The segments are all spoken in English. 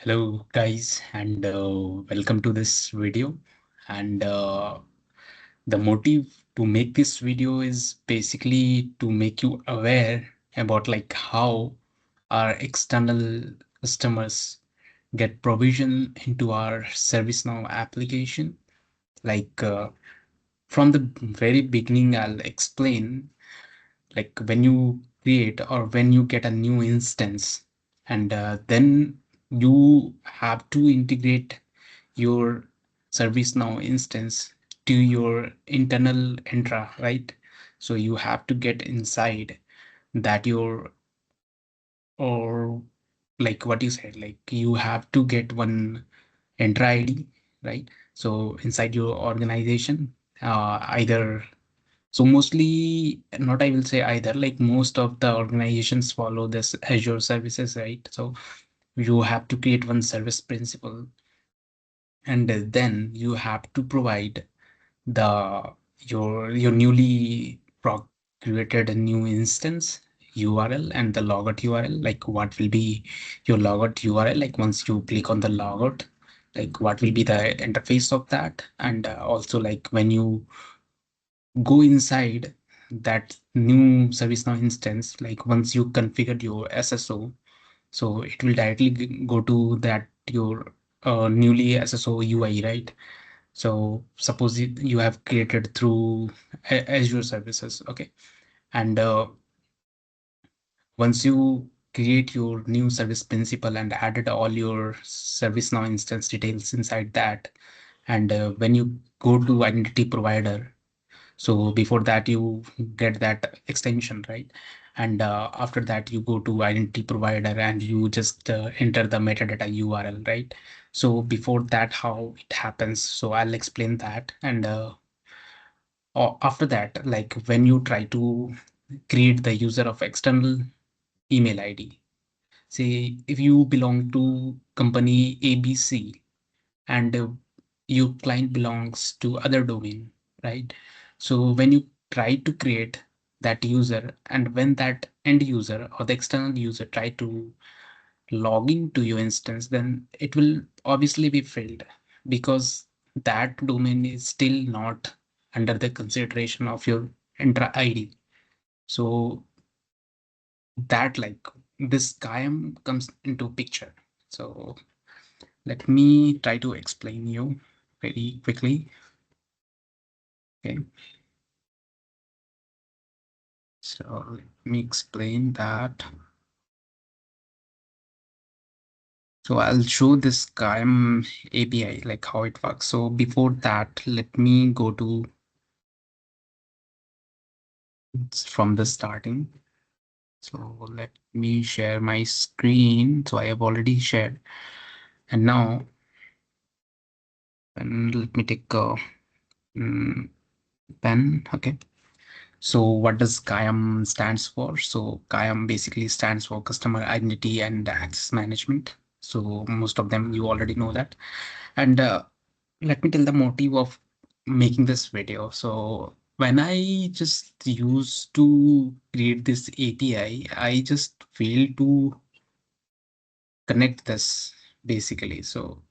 Hello guys and welcome to this video. And the motive to make this video is basically to make you aware about like how our external customers get provision into our ServiceNow application. Like from the very beginning, I'll explain like when you create or when you get a new instance, and then you have to integrate your ServiceNow instance to your internal Entra, right? So you have to get inside that your, or like what you said, like you have to get one Entra ID, right? So inside your organization, either, so mostly not, I will say either, like most of the organizations follow this Azure services, right? So you have to create one service principal, and then you have to provide the your newly created new instance URL and the logout URL. Like what will be your logout URL? Like once you click on the logout, like what will be the interface of that? And also like when you go inside that new ServiceNow instance, like once you configured your SSO, so it will directly go to that your newly SSO UI, right? So suppose you have created through Azure services, okay? And once you create your new service principal and added all your ServiceNow instance details inside that, and when you go to identity provider, so before that you get that extension, right? And after that you go to identity provider and you just enter the metadata URL, right? So before that, how it happens, so I'll explain that. And after that, like when you try to create the user of external email ID, say if you belong to company ABC, and your client belongs to other domain, right? So when you try to create that user, and when that end user or the external user try to log into your instance, then it will obviously be failed, because that domain is still not under the consideration of your Entra ID. So that, like, this CIAM comes into picture. So let me try to explain you very quickly. Okay, so let me explain that. So I'll show this CIAM API, like how it works. So before that, let me go to from the starting. So let me share my screen. So I have already shared. And now, and let me take a pen. Okay. So what does CIAM stands for? So CIAM basically stands for Customer Identity and Access Management. So most of them you already know that. And let me tell the motive of making this video. So when I just used to create this API, I just failed to connect this basically. So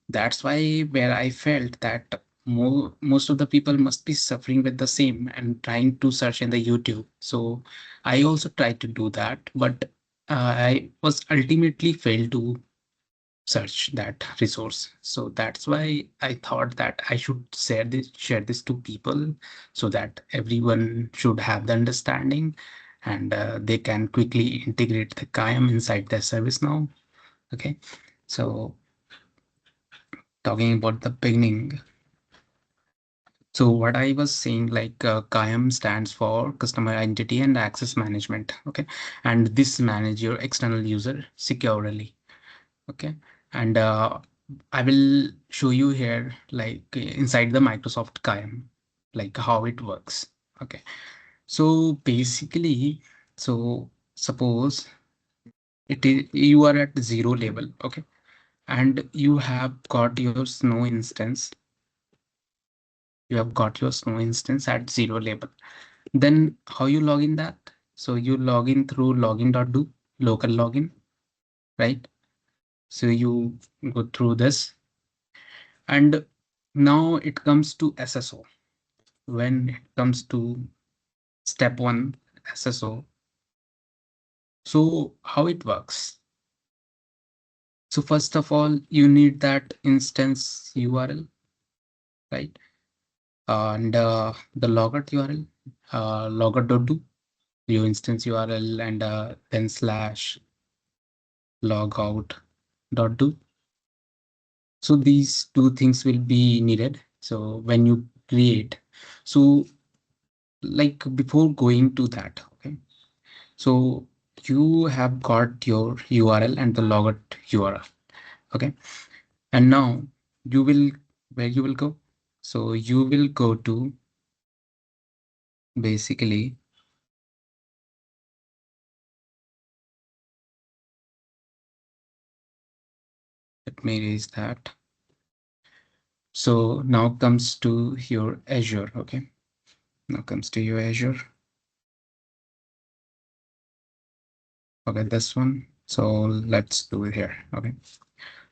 that's why where I felt that most of the people must be suffering with the same and trying to search in the YouTube. So I also tried to do that, but I was ultimately failed to search that resource. So that's why I thought that I should share this to people, so that everyone should have the understanding, and they can quickly integrate the CIAM inside their service now. Okay, so talking about the beginning. So what I was saying, like CIAM stands for Customer Identity and Access Management. Okay, and this manage your external user securely. Okay, and I will show you here, like inside the Microsoft CIAM, like how it works. Okay, so basically, so suppose it is you are at zero level. Okay, and you have got your Snow instance. You have got your Snow instance at zero level. Then how you log in that? So you log in through login.do, local login, right? So you go through this, and now it comes to SSO. When it comes to step one, SSO, so how it works? So first of all, you need that instance URL, right? And the logout URL, logout.do, your instance URL, and then slash logout.do. So these two things will be needed. So when you create, so like before going to that, okay. So you have got your URL and the logout URL, okay. And now you will, where you will go? So you will go to basically, let me erase that. So now comes to your Azure, okay. Now comes to your Azure. Okay, this one. So let's do it here. Okay.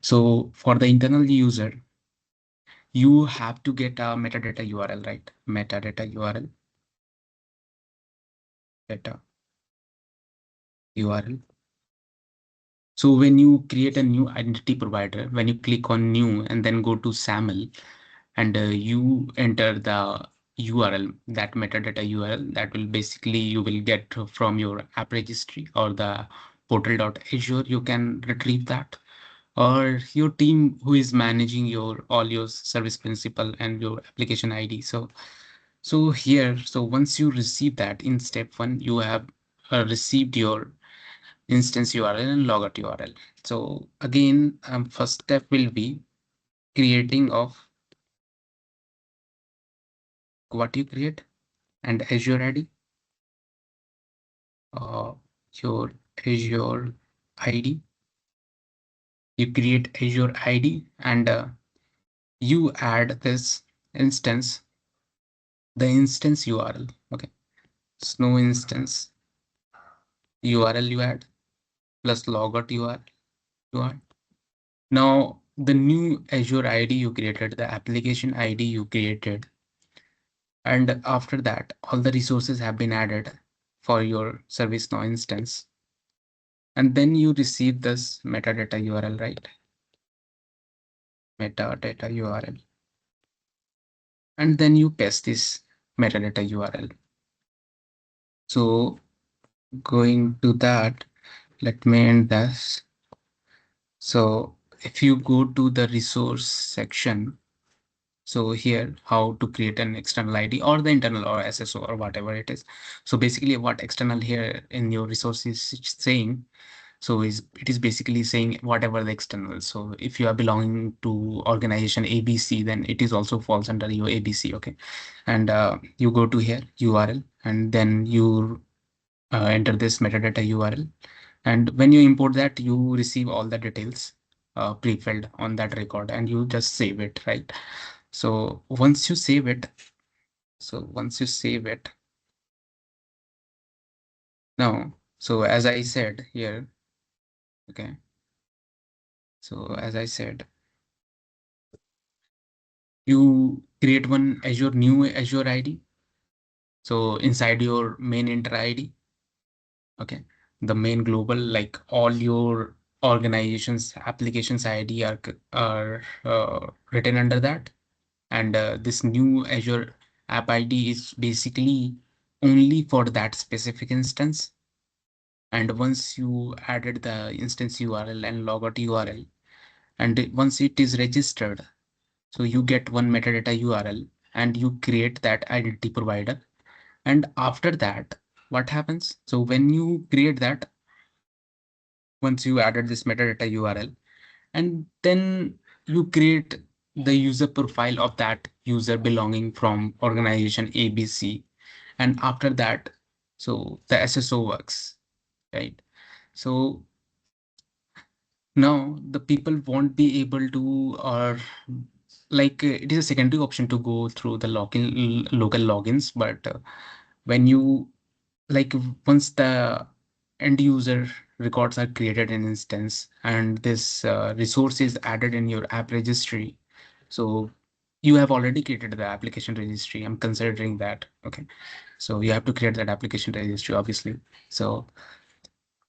So for the internal user, you have to get a metadata URL, right? Metadata URL, data URL. So when you create a new identity provider, when you click on new and then go to SAML, and you enter the URL, that metadata URL, that will basically you will get from your app registry or the portal.azure. You can retrieve that, or your team who is managing your all your service principal and your application ID. So here, so once you receive that in step one, you have received your instance URL and logout URL. So again, first step will be creating of what you create and Azure ID, uh, your Azure ID. You create Azure ID, and you add this instance, the instance URL. Okay, Snow instance URL you add plus logout URL you add. Now the new Azure ID you created, the application ID you created, and after that all the resources have been added for your ServiceNow instance, and then you receive this metadata URL, right? Metadata URL, and then you paste this metadata URL. So going to that, let me end this. So if you go to the resource section, so here how to create an external ID or the internal or SSO or whatever it is. So basically what external here in your resource is saying, so is it is basically saying whatever the external. So if you are belonging to organization ABC, then it is also falls under your ABC. Okay. And you go to here URL, and then you enter this metadata URL. And when you import that, you receive all the details pre-filled on that record, and you just save it, right? So once you save it, now, so as I said here, okay. So as I said, you create one Azure new Azure ID. So inside your main enter ID, okay, the main global, like all your organizations applications ID are written under that. And this new Azure app ID is basically only for that specific instance. And once you added the instance URL and logout URL, and once it is registered, so you get one metadata URL and you create that identity provider. And after that, what happens? So when you create that, once you added this metadata URL, and then you create the user profile of that user belonging from organization ABC. And after that, so the SSO works, right? So now the people won't be able to, or like it is a secondary option to go through the local logins. But when you like once the end user records are created in instance, and this resource is added in your app registry. So you have already created the application registry. I'm considering that. Okay. So you have to create that application registry, obviously. So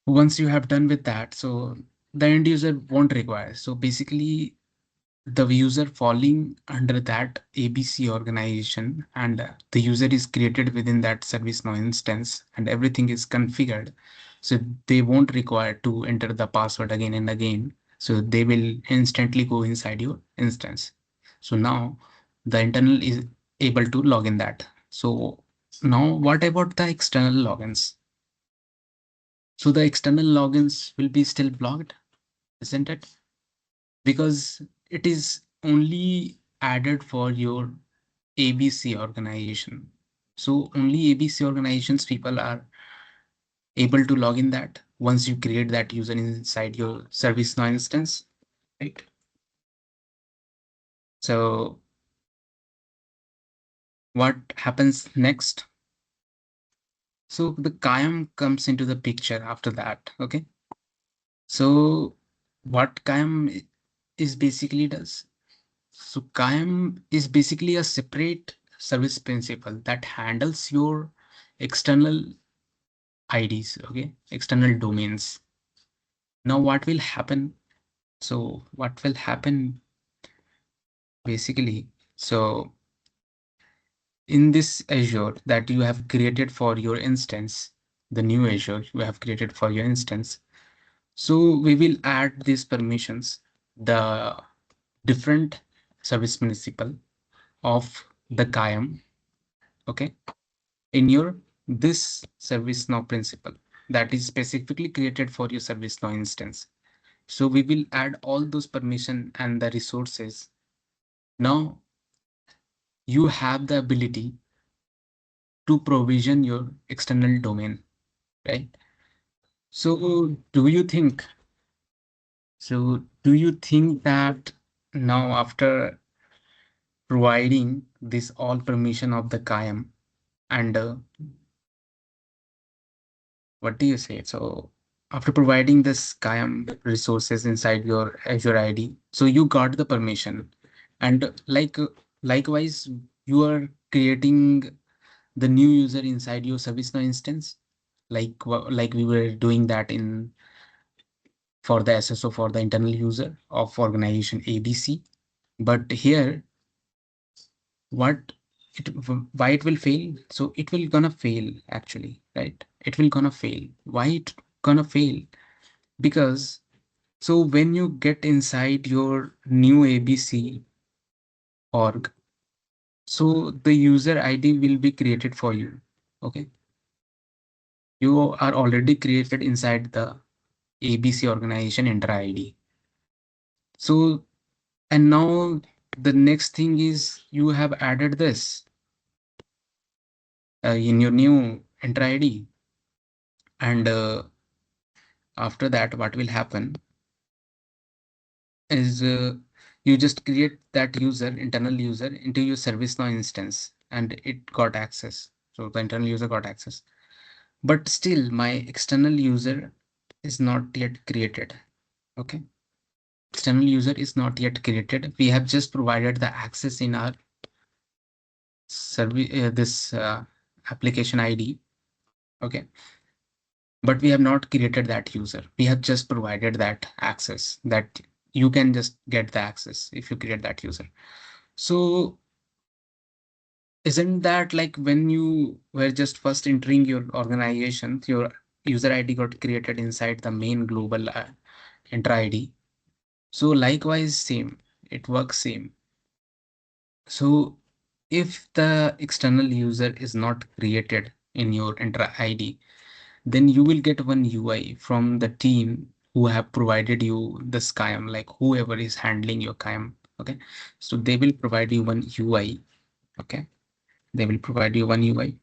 once you have done with that, so the end user won't require. So basically the user falling under that ABC organization, and the user is created within that ServiceNow instance and everything is configured. So they won't require to enter the password again and again. So they will instantly go inside your instance. So now the internal is able to log in that. So now what about the external logins? So the external logins will be still blocked, isn't it? Because it is only added for your ABC organization. So only ABC organizations people are able to log in that once you create that user inside your ServiceNow instance, right? So what happens next? So the CIAM comes into the picture after that. Okay. So what CIAM is basically does? So CIAM is basically a separate service principal that handles your external IDs, okay, external domains. Now what will happen? So what will happen basically? So in this Azure that you have created for your instance, the new Azure you have created for your instance. So we will add these permissions, the different service principal of the CIAM, okay, in your this ServiceNow principal that is specifically created for your ServiceNow instance. So we will add all those permission and the resources. Now you have the ability to provision your external domain, right? So do you think that now after providing this all permission of the CIAM and what do you say? So after providing this CIAM resources inside your Azure ID, so you got the permission, and likewise, you are creating the new user inside your ServiceNow instance, like we were doing that in for the SSO for the internal user of organization ABC. But here, what it why it will fail? So it will gonna fail actually, right? It will gonna fail. Why it gonna fail? Because so when you get inside your new ABC org, so the user ID will be created for you. Okay. You are already created inside the ABC organization enter ID. So, and now the next thing is you have added this in your new enter ID. And after that, what will happen is you just create that user, internal user into your ServiceNow instance and it got access. So the internal user got access, but still my external user is not yet created. Okay. External user is not yet created. We have just provided the access in our service, this application ID. Okay. But we have not created that user. We have just provided that access that you can just get the access if you create that user. So isn't that like when you were just first entering your organization, your user ID got created inside the main global enter ID. So likewise, same, it works same. So if the external user is not created in your enter ID, then you will get one UI from the team who have provided you the SCIAM, like whoever is handling your CIAM. Okay. So they will provide you one UI. Okay. They will provide you one UI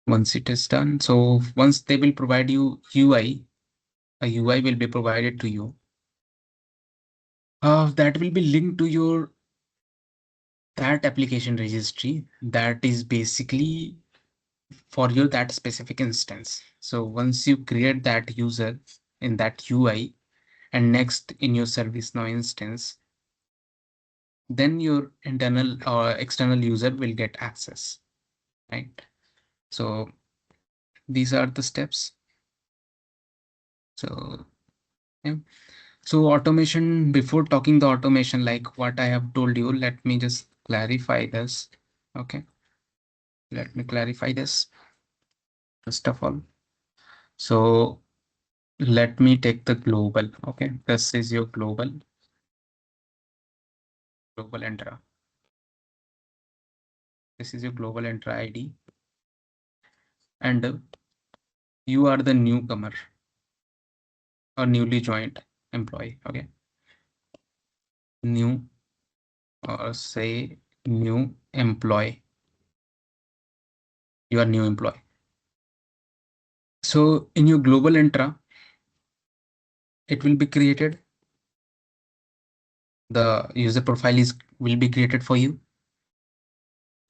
once it is done. So once they will provide you UI, a UI will be provided to you. That will be linked to your that application registry that is basically for you that specific instance. So once you create that user in that UI, and next in your ServiceNow instance, then your internal or external user will get access, right? So these are the steps. So yeah. So automation, before talking the automation, like what I have told you, let me just clarify this. Okay. Let me clarify this first of all. So let me take the global. Okay. This is your global Entra. This is your global Entra ID. And you are the newcomer or newly joined employee. Okay. New or say new employee. You are new employee. So in your global Entra, it will be created. The user profile is will be created for you,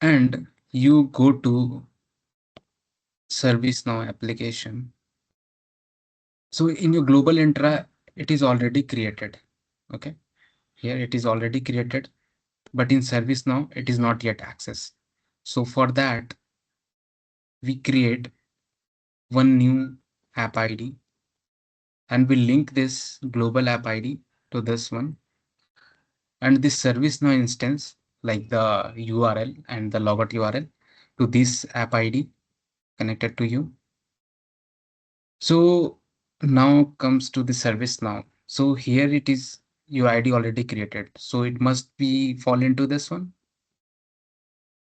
and you go to ServiceNow application. So in your global Entra, it is already created. Okay. Here it is already created, but in ServiceNow, it is not yet accessed. So for that, we create one new app ID, and we link this global app ID to this one. And this ServiceNow instance, like the URL and the logout URL to this app ID connected to you. So now comes to the ServiceNow. So here it is your ID already created. So it must be fall into this one.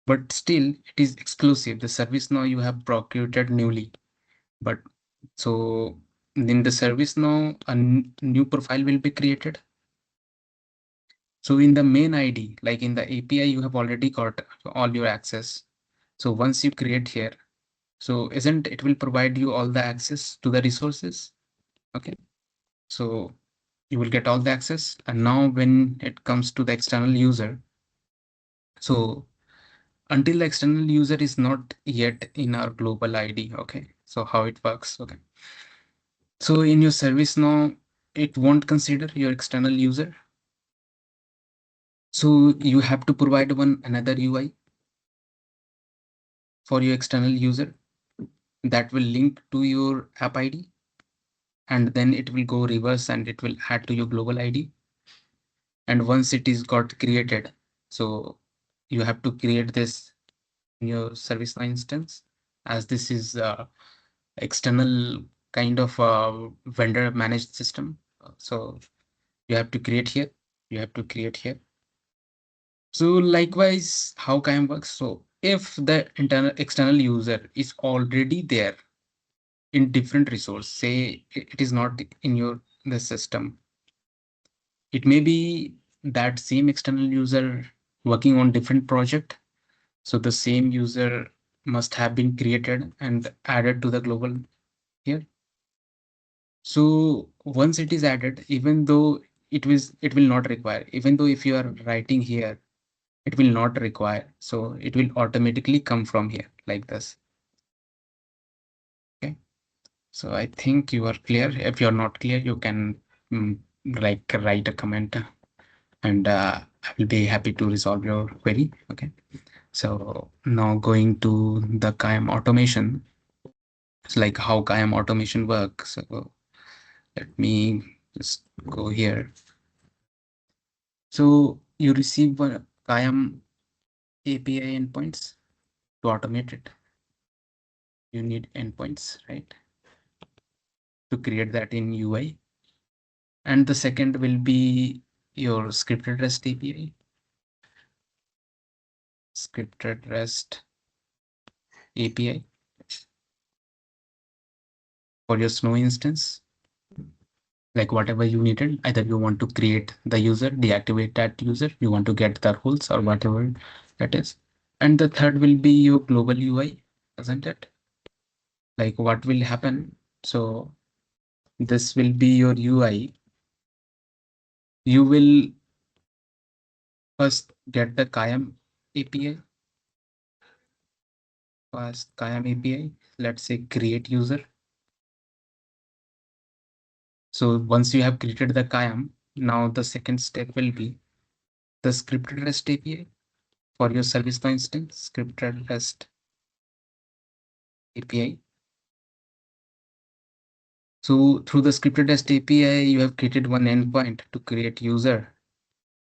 But still it is exclusive. The ServiceNow you have procured newly. But so in the ServiceNow, new profile will be created. So in the main ID, like in the API, you have already got all your access. So once you create here, so isn't it will provide you all the access to the resources? Okay. So you will get all the access. And now when it comes to the external user, so until the external user is not yet in our global ID. Okay. So how it works. Okay. So in your service now, it won't consider your external user. So you have to provide one another UI for your external user that will link to your app ID, and then it will go reverse and it will add to your global ID. And once it is got created, so you have to create this in your ServiceNow instance, as this is external kind of vendor managed system. So you have to create here. You have to create here. So likewise, how CIAM works. So if the internal external user is already there in different resource, say it is not in your the system, it may be that same external user working on different project. So the same user must have been created and added to the global here. So once it is added, even though it will not require, even though if you are writing here, it will not require. So it will automatically come from here like this. Okay. So I think you are clear. If you're not clear, you can like write a comment, and I will be happy to resolve your query. Okay. So now going to the CIAM automation. It's like how CIAM automation works. So let me just go here. So you receive one CIAM API endpoints to automate it. You need endpoints, right? To create that in UI. And the second will be your scripted REST API. Scripted REST API for your Snow instance. Like whatever you needed, either you want to create the user, deactivate that user, you want to get the rules or whatever that is. And the third will be your global UI, isn't it? Like what will happen? So this will be your UI. You will first get the CIAM API. as CIAM API. Let's say create user. So once you have created the CIAM, now the second step will be the scripted REST API for your ServiceNow instance, scripted REST API. So through the scripted REST API, you have created one endpoint to create user.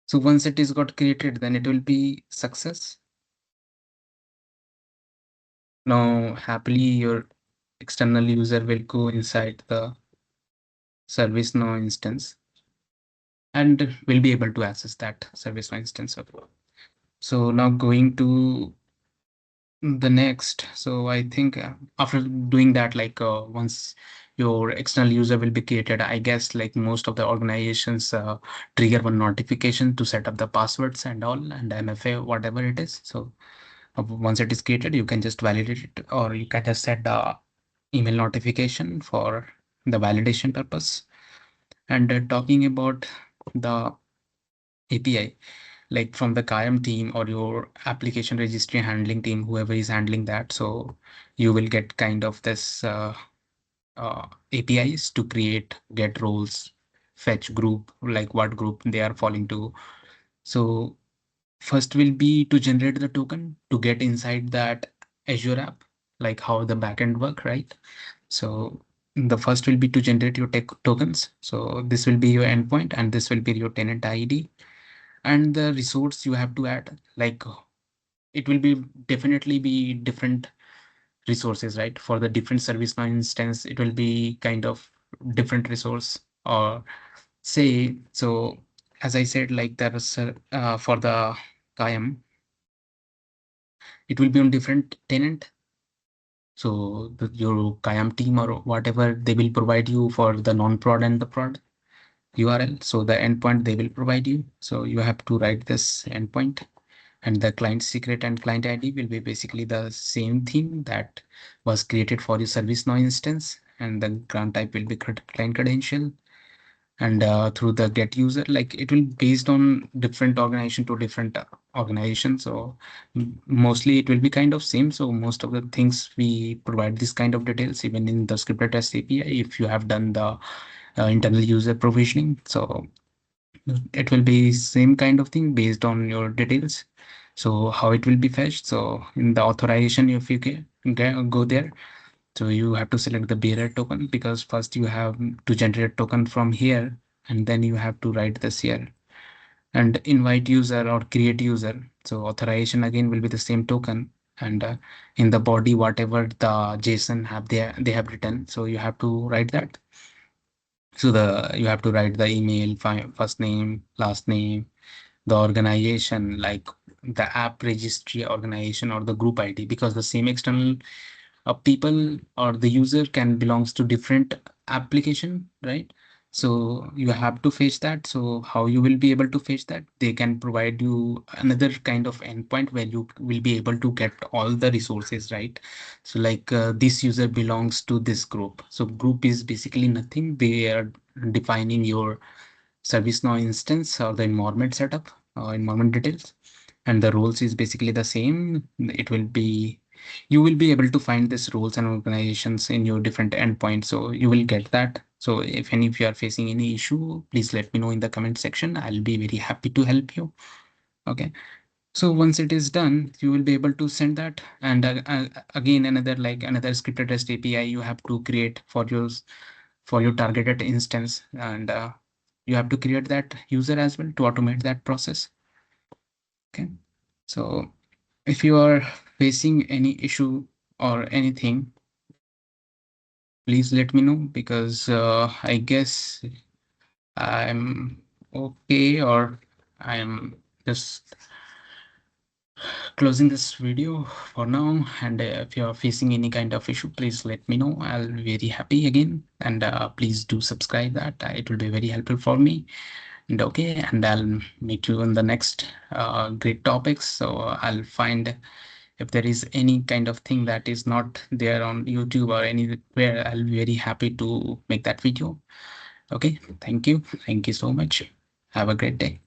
So once it is got created, then it will be success. Now, happily, your external user will go inside the ServiceNow instance and will be able to access that ServiceNow instance. So now going to the next. So I think after doing that, like once your external user will be created, I guess like most of the organizations trigger one notification to set up the passwords and all and MFA, whatever it is. So once it is created, you can just validate it, or you can just set the email notification for the validation purpose. And talking about the API, like from the CIAM team or your application registry handling team, whoever is handling that, so you will get kind of this APIs to create, get roles, fetch group, like what group they are falling to. So first will be to generate the token to get inside that Azure app, like how the backend work, right? So the first will be to generate your tokens. So this will be your endpoint and this will be your tenant ID and the resource you have to add. Like it will be definitely be different resources, right? For the different service now instance, it will be kind of different resource or say, so as I said, like there is for the CIAM, it will be on different tenant. So your CIAM team or whatever, they will provide you for the non-prod and the prod URL. So the endpoint they will provide you. So you have to write this endpoint, and the client secret and client ID will be basically the same thing that was created for your ServiceNow instance. And the grant type will be client credential. And through the get user, like it will based on different organization to different organization. So mostly it will be kind of same. So most of the things we provide this kind of details even in the scripted test API if you have done the internal user provisioning. So it will be same kind of thing based on your details. So how it will be fetched. So in the authorization, if you go there, so you have to select the bearer token because first you have to generate token from here and then you have to write this here and invite user or create user. So authorization again will be the same token and in the body, whatever the JSON have they have written. So you have to write that. So you have to write the email, first name, last name, the organization, like the app registry organization or the group ID, because the same external people or the user can belongs to different application, right? So you have to fetch that. So how you will be able to fetch that? They can provide you another kind of endpoint where you will be able to get all the resources, right? So like this user belongs to this group. So group is basically nothing. They are defining your ServiceNow instance or the environment setup or environment details, and the roles is basically the same. It will be you will be able to find this roles and organizations in your different endpoints, so you will get that. So if any of you are facing any issue, please let me know in the comment section. I'll be very happy to help you. Okay, so once it is done, you will be able to send that. And again, another scripted REST API you have to create for your targeted instance, and you have to create that user as well to automate that process. Okay, so if you are facing any issue or anything, please let me know, because I guess I'm okay, or I'm just closing this video for now. And if you're facing any kind of issue, please let me know. I'll be very happy again. And please do subscribe that. It will be very helpful for me. And okay, and I'll meet you in the next great topics. So I'll find if there is any kind of thing that is not there on YouTube or anywhere, I'll be very happy to make that video. Okay, thank you. Thank you so much. Have a great day.